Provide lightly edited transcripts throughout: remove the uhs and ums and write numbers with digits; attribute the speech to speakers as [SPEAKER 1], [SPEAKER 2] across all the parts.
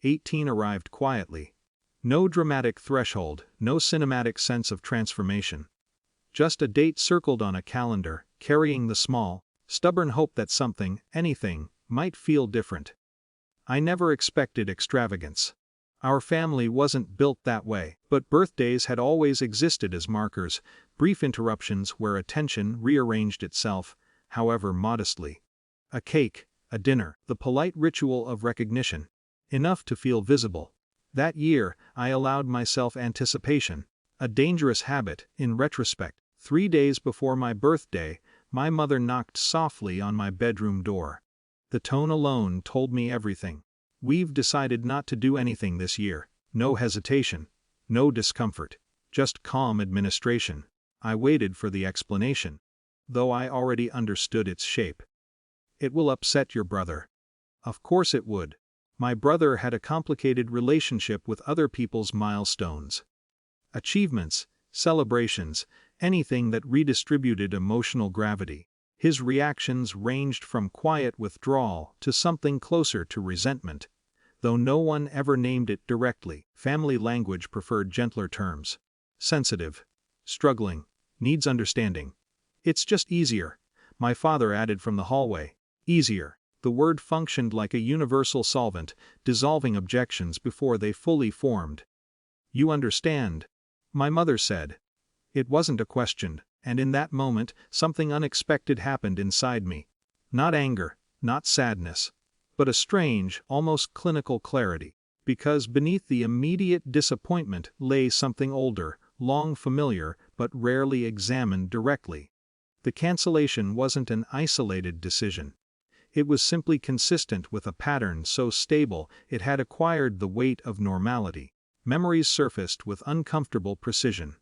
[SPEAKER 1] 18 arrived quietly. No dramatic threshold, no cinematic sense of transformation. Just a date circled on a calendar, carrying the small, stubborn hope that something, anything, might feel different. I never expected extravagance. Our family wasn't built that way, but birthdays had always existed as markers, brief interruptions where attention rearranged itself, however modestly. A cake, a dinner, the polite ritual of recognition. Enough to feel visible. That year, I allowed myself anticipation, a dangerous habit, in retrospect. 3 days before my birthday, my mother knocked softly on my bedroom door. The tone alone told me everything. We've decided not to do anything this year. No hesitation. No discomfort. Just calm administration. I waited for the explanation, though I already understood its shape. It will upset your brother. Of course it would. My brother had a complicated relationship with other people's milestones. Achievements, celebrations, anything that redistributed emotional gravity. His reactions ranged from quiet withdrawal to something closer to resentment. Though no one ever named it directly, family language preferred gentler terms. Sensitive. Struggling. Needs understanding. It's just easier, my father added from the hallway. Easier. The word functioned like a universal solvent, dissolving objections before they fully formed. You understand, my mother said. It wasn't a question, and in that moment, something unexpected happened inside me. Not anger, not sadness, but a strange, almost clinical clarity, because beneath the immediate disappointment lay something older, long familiar, but rarely examined directly. The cancellation wasn't an isolated decision. It was simply consistent with a pattern so stable it had acquired the weight of normality. Memories surfaced with uncomfortable precision.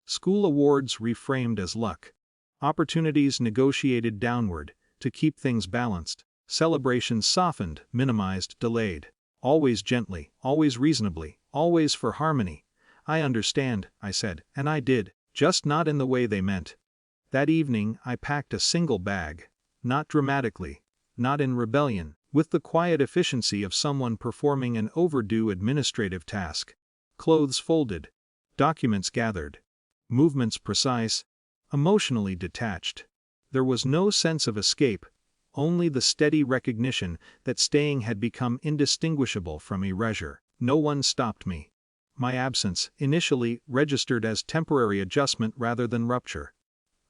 [SPEAKER 1] School awards reframed as luck. Opportunities negotiated downward, to keep things balanced. Celebrations softened, minimized, delayed. Always gently, always reasonably, always for harmony. I understand, I said, and I did, just not in the way they meant. That evening I packed a single bag. Not dramatically. Not in rebellion, with the quiet efficiency of someone performing an overdue administrative task. Clothes folded. Documents gathered. Movements precise. Emotionally detached. There was no sense of escape, only the steady recognition that staying had become indistinguishable from erasure. No one stopped me. My absence, initially, registered as temporary adjustment rather than rupture.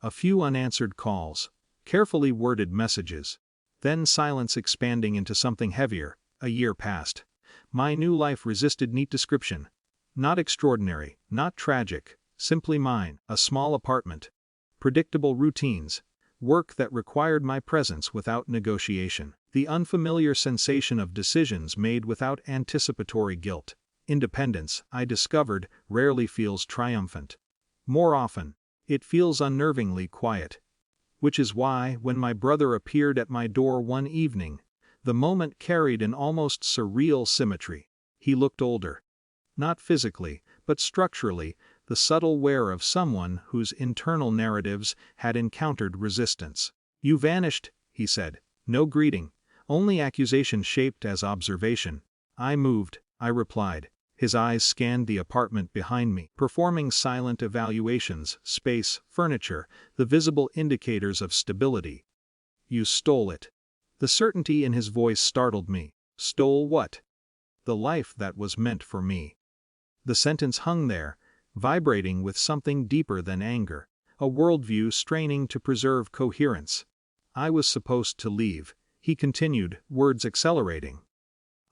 [SPEAKER 1] A few unanswered calls. Carefully worded messages. Then silence expanding into something heavier. A year passed. My new life resisted neat description. Not extraordinary, not tragic, simply mine. A small apartment. Predictable routines. Work that required my presence without negotiation. The unfamiliar sensation of decisions made without anticipatory guilt. Independence, I discovered, rarely feels triumphant. More often, it feels unnervingly quiet. Which is why, when my brother appeared at my door one evening, the moment carried an almost surreal symmetry. He looked older. Not physically, but structurally, the subtle wear of someone whose internal narratives had encountered resistance. You vanished, he said. No greeting, only accusation shaped as observation. I moved, I replied. His eyes scanned the apartment behind me, performing silent evaluations, space, furniture, the visible indicators of stability. You stole it. The certainty in his voice startled me. Stole what? The life that was meant for me. The sentence hung there, vibrating with something deeper than anger, a worldview straining to preserve coherence. I was supposed to leave, he continued, words accelerating.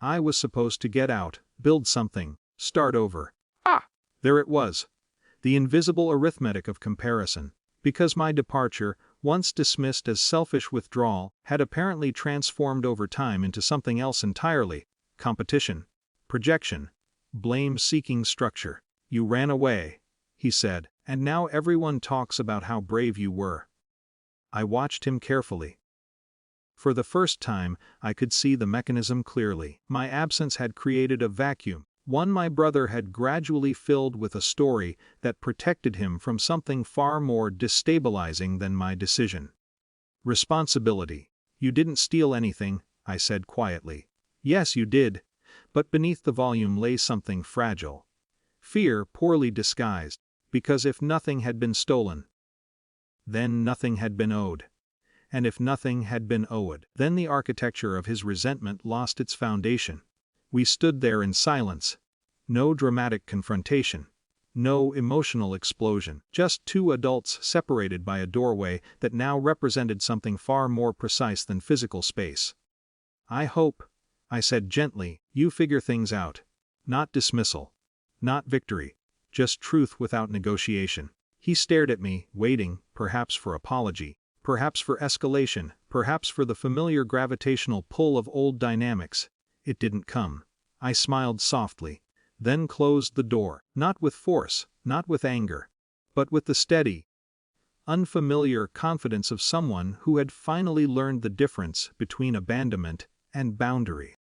[SPEAKER 1] I was supposed to get out, build something, start over. There it was. The invisible arithmetic of comparison. Because my departure, once dismissed as selfish withdrawal, had apparently transformed over time into something else entirely. Competition. Projection. Blame-seeking structure. You ran away, he said, and now everyone talks about how brave you were. I watched him carefully. For the first time, I could see the mechanism clearly. My absence had created a vacuum, one my brother had gradually filled with a story that protected him from something far more destabilizing than my decision. Responsibility. You didn't steal anything, I said quietly. Yes, you did. But beneath the volume lay something fragile. Fear poorly disguised, because if nothing had been stolen, then nothing had been owed. And if nothing had been owed, then the architecture of his resentment lost its foundation. We stood there in silence. No dramatic confrontation. No emotional explosion. Just two adults separated by a doorway that now represented something far more precise than physical space. "I hope," I said gently, "you figure things out. Not dismissal. Not victory. Just truth without negotiation." He stared at me, waiting, perhaps for apology, perhaps for escalation, perhaps for the familiar gravitational pull of old dynamics. It didn't come. I smiled softly, then closed the door, not with force, not with anger, but with the steady, unfamiliar confidence of someone who had finally learned the difference between abandonment and boundary.